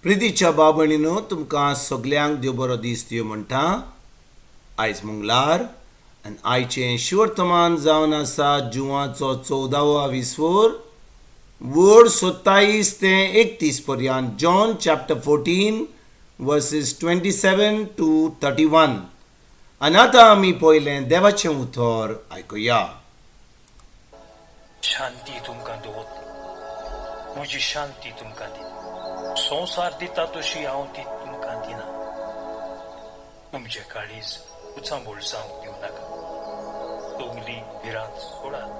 प्रितीच्या बाबणीनो तुमकां सगल्यांक देव बरो दीस दिवं म्हणटा. आयज मंगळार आनी आयचें शिवर्तमान जावन आसा जुवाचो 14वा विसवोर, वड 27 ते 31 पर्यंत. जॉन चॅप्टर 14 वर्सेस 27 to 31. आनी आतां आमी पयलें देवाचें उतर आयकुया. शांती तुमकां दवरता, म्हजी शांती तुमकां दिता. संवसार दिता तशी हांव ती तुमकां दिना. तुमचे काळीज उचांबूळ जावंक दिवं नाका, तोगली भिरांत सोडात.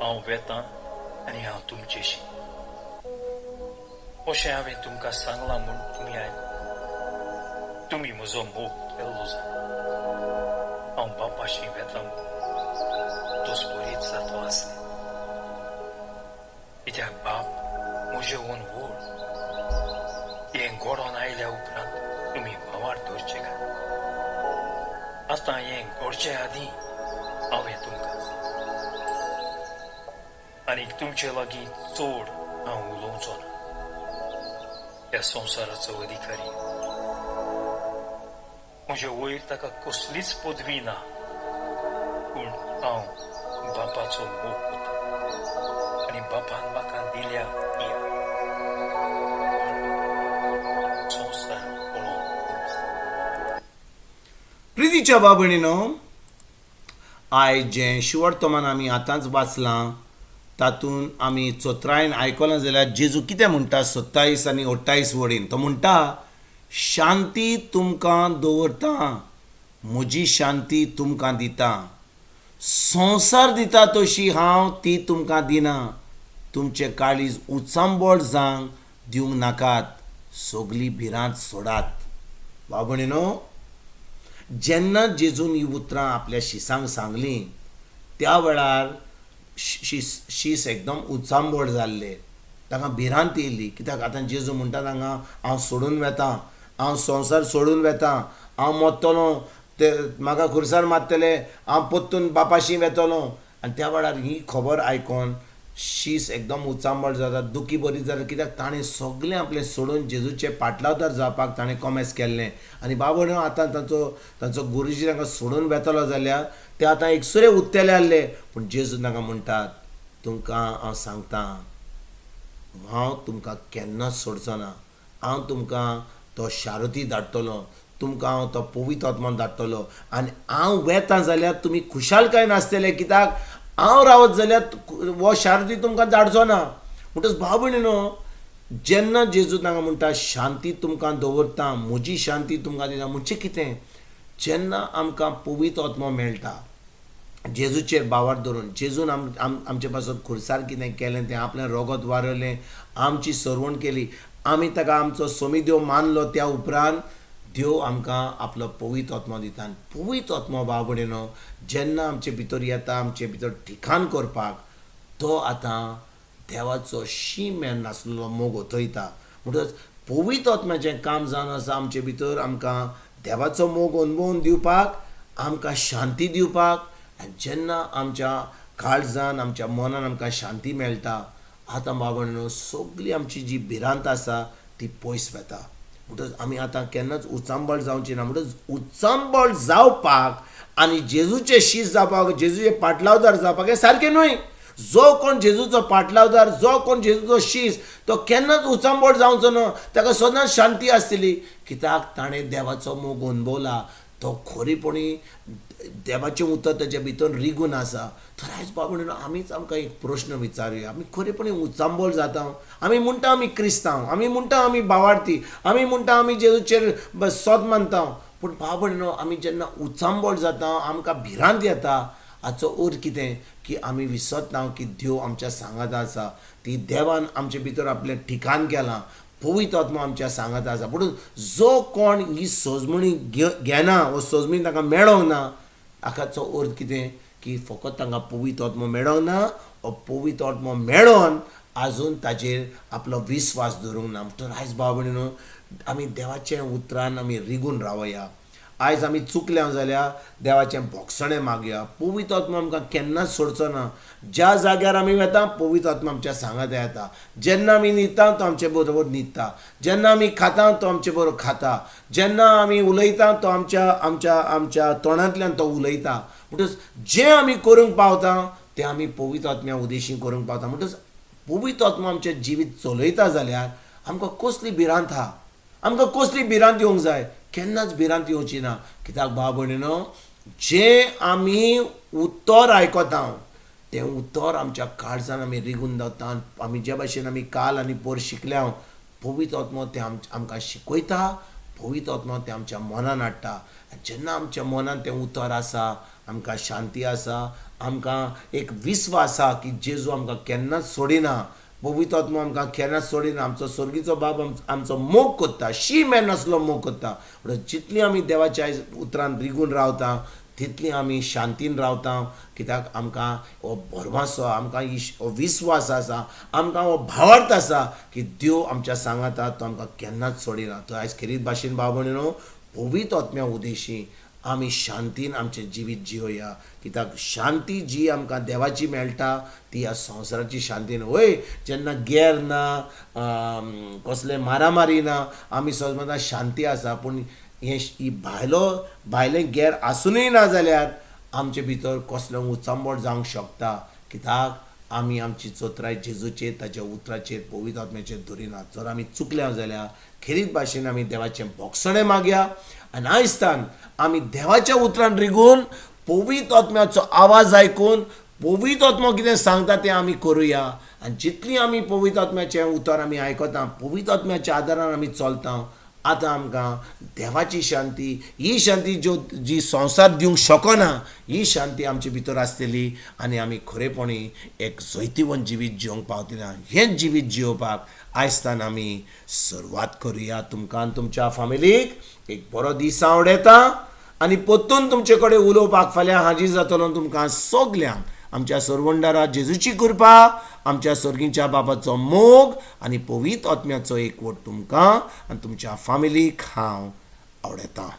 हांव वेतां आनी हांव तुमचेशी. अशें हांवें तुमकां सांगलां म्हूण तुमी आयक. तुमी म्हजो मोग केल्लो जाय. हांव बापाशी वेतां तो स्परीत जातो आसलें. कित्याक बाप म्हजें वन व्हड. हें घडोवन आयल्या उपरांत तुमी भावार दवरचे काय. आतां हें घडचे आदीं हांवें तुमकां आनी तुमचे लागीं चड हांव उलोवचो ना. ह्या संवसाराचो अधिकारी म्हजे वयर ताका कसलीच पदवी ना, पूण हांव बापाचो मोग करता आनी बापान म्हाका दिल्या संवसार पळोवन. प्रितीच्या बाबणीनो, आयज जें शिवर्तमान आमी आतांच वाचलां तातूंत आमी चोत्रायन आयकलां जाल्यार जेजू कितें म्हणटा 27 आनी 28 वडीन. तो म्हणटा, शांती तुमकां दवरता, म्हजी शांती तुमकां दिता. संवसार दिता तशी हांव ती तुमकां दिना. तुमचे काळीज उचांबळ जावंक दिवंक नाकात, सगली भिरांत सोडात. बाबणीनो, जेन्ना जेजून ही उतरां आपल्या शिसांक सांगलीं त्या वेळार शीस एकदम उचांबळ जाल्लें. ताका भिरांत येयली. कित्याक आतां जेजू म्हणटा तांकां, हांव सोडून वेतां, हांव संवसार सोडून वेतां, हांव मोडटलों, ते म्हाका खुर्सार मारतले, हांव पोत्तून बापाशी वेतलों. आनी त्या वेळार ही खबर आयकोन शीस एकदम उचांबळ जाता, दुखी बरी जाता. कित्याक ताणें सगळें आपलें सोडून जेजूचे पाटलावदार जावपाक ताणें कॉमेस केल्लें. आनी बाबा आतां तांचो गुरुजी तांकां सोडून वेतलो जाल्यार ते आतां एकसुरे उत्तेले आहले. पूण जेजू तांकां म्हणटात, तुमकां हांव सांगतां, हांव तुमकां केन्नाच सोडचो ना. हांव तुमकां तो शारुती धाडटलो, तुमकां हांव तो पवित्र आत्मा धाडटलो. आनी हांव वेतां जाल्यार तुमी खुशालकाय नासतले, कित्याक हांव रावत जाल्यार हो शारुती तुमकां धाडचो ना. म्हणटच भाव भयणीनो, जेन्ना जेजू तांकां म्हणटा शांती तुमकां दवरता, म्हजी शांती तुमकां दिता, म्हणजे कितें? जेन्ना आमकां पवित्र आत्मा मेळटा जेजूचेर बावर धरून, जेजून आमचे पासून खुर्सार कितें केलें तें आपलें रगत वारयलें, आमची सरवण केली, आमी ताका आमचो सोमी देव मानलो, त्या उपरांत देव आमकां आपलो पवित्र आत्मा दिता. आनी पवित्र आत्मा भाव भयणीनो, जेन्ना आमचे भितर येता, आमचे भितर ठिकाण करपाक, तो आतां देवाचो शीम नासलेलो मोग ओतयता. म्हणटच पवित्र आत्म्याचें काम जावन आसा आमचे भितर आमकां देवाचो मोग अनुभवून दिवपाक, आमकां शांती दिवपाक. आनी जेन्ना आमच्या काळजान, आमच्या मनान आमकां शांती मेळटा, आतां बाबा सगळी आमची जी भिरांत आसा ती पयस वता. म्हणटच आमी आतां केन्नाच उचांबळ जावची ना. म्हणटच उचांबळ जावपाक आनी जेजूचे शीस जावपाक, जेजूचे पाटलावदार जावपाक हें सारकें न्हय. जो कोण जेजूचो पाटलावदार, जो कोण जेजूचो शीस, तो केन्नाच उचांबळ जावचो ना. ताका सदांच शांती आसतली, कित्याक ताणें देवाचो मोग अनुभवला. तो खरीपणी देवाचें उतर ताचे भितर रिगून आसा. तर आयज बाबा आमीच आमकां एक प्रश्न विचारुया, आमी खरेपणी उचांबळ जाता? आमी म्हणटा आमी क्रिस्तांव, आमी म्हणटा आमी भावार्थी, आमी म्हणटा आमी जेजूचेर सोद मानता, पूण बाबा आमी जेन्ना उचांबळ जाता, आमकां भिरांत येता, हाचो अर्थ कितें? की आमी विसरता की देव आमच्या सांगात आसा, ती देवान आमचे भितर आपलें ठिकाण केलां, पवित्र आत्मा आमच्या सांगात आसा. पूण जो कोण ही सजमणी घेना, वो सजमणी ताका मेळोंक ना, हाकाचो अर्थ कितें? की फकत तांकां पवित्र आत्मा मेळोंक ना, हो पवित्र आत्मा मेळोन आजून ताचेर आपलो विस्वास दवरूंक ना. तर आयज भाव भयणीनो, आमी देवाचें उतरान आमी रिगून रावया. आयज आमी चुकल्या जाल्यार देवाचें भोगसणें मागया. पवित्र आत्मा आमकां केन्नाच सोडचो ना. ज्या जाग्यार आमी वता पवित्र आत्मा आमच्या सांगात येता. जेन्ना आमी न्हिदता तो आमचे बरोबर न्हिदता. जेन्ना आमी खाता तो आमचे बरोबर खाता. जेन्ना आमी उलयता तो आमच्या आमच्या आमच्या तोंडांतल्यान तो उलयता. म्हणटच जें आमी करूंक पावता तें आमी पवित्र आत्म्या उदेशी करूंक पावता. म्हणटच पवित्र आत्मा आमचें जिवीत चलयता जाल्यार आमकां कसली भिरांत आहा. आमकां कसली भिरांत येवंक जाय. केन्नाच भिरांत येवची ना. कित्याक भाव भयणीनो, जें आमी उतर आयकता तें उतर आमच्या काळजान आमी रिगून दवरता. आमी जे भाशेन आमी काल आनी पर शिकल्या पवित्र आत्मा तें आमकां शिकयता. पवित्र आत्मा तें आमच्या मनान हाडटा. जेन्ना आमच्या मनान तें उतर आसा आमकां शांती आसा. आमकां एक विस्वास आसा की जेजू आमकां केन्नाच सोडिना. पवित्र आत्मा आमकां केन्नाच सोडिना. आमचो स्वर्गीचो बाब आमचो मोग कोत्ता. शी मेन नासलो मोग कोत्ता. जितली आमी देवाच्या उतरान रिगून रावता तितली आमी शांतीन रावता. कित्याक आमकां हो भरवंसो आमकां हो विस्वास आसा. आमकां हो भावार्थ आसा की देव आमच्या सांगाता तो आमकां केन्नाच सोडिना. तो आयज खेरीत भाशेन भाव भयणीनो पवित्र आत्म्या उदेशी आमी शांतीन आमचें जिवीत जियोया. कित्याक शांती जी आमकां देवाची मेळटा ती ह्या संवसाराची शांती न्हय. वय जेन्ना गॅर ना, कसले मारामारी ना, आमी समजा शांती आसा. पूण ही भायलें गॅर आसुनूय ना जाल्यार आमचे भितर कसलो उचांबोट जावंक शकता. कित्याक आमी आमची चोत्राय जेजूचेर ताच्या उतराचेर पवित्र आत्म्याचेर धरिनात. जर आमी चुकल्या जाल्यार खेरीत भाशेन आमी देवाचें भोगसणें मागया. आनी आयजतान आमी देवाच्या उतरान रिगून पवित्र आत्म्याचो आवाज आयकून पवित्र आत्मा कितें सांगता तें आमी करुया. आनी जितली आमी पवित्र आत्म्याचें उतर आमी आयकता पवित्र आत्म्याच्या आदारान आमी चलता आतां आमकां देवाची शांती, ही शांती जी संवसार दिवंक शकना ही शांती आमचे भितर आसतली. आनी आमी खरेपणी एक जैतिवंत जिवीत जिवंक पावतलीं. हेंच जिवीत जियोवपाक आयजतान आमी सुरवात करुया. तुमकां आनी तुमच्या फॅमिलीक एक बरो दीस हांव उडयता. आनी परतून तुमचे कडेन उलोवपाक फाल्यां हाजीर जातलो तुमकां सगल्यांक. आमच्या सर्वंडारा जेजूची कृपा, आमच्या सर्गीच्या बाबाचो मोग आनी पवित्र आत्म्याचो एकवट तुमकां आनी तुमच्या फॅमिलीक हांव आवडटा.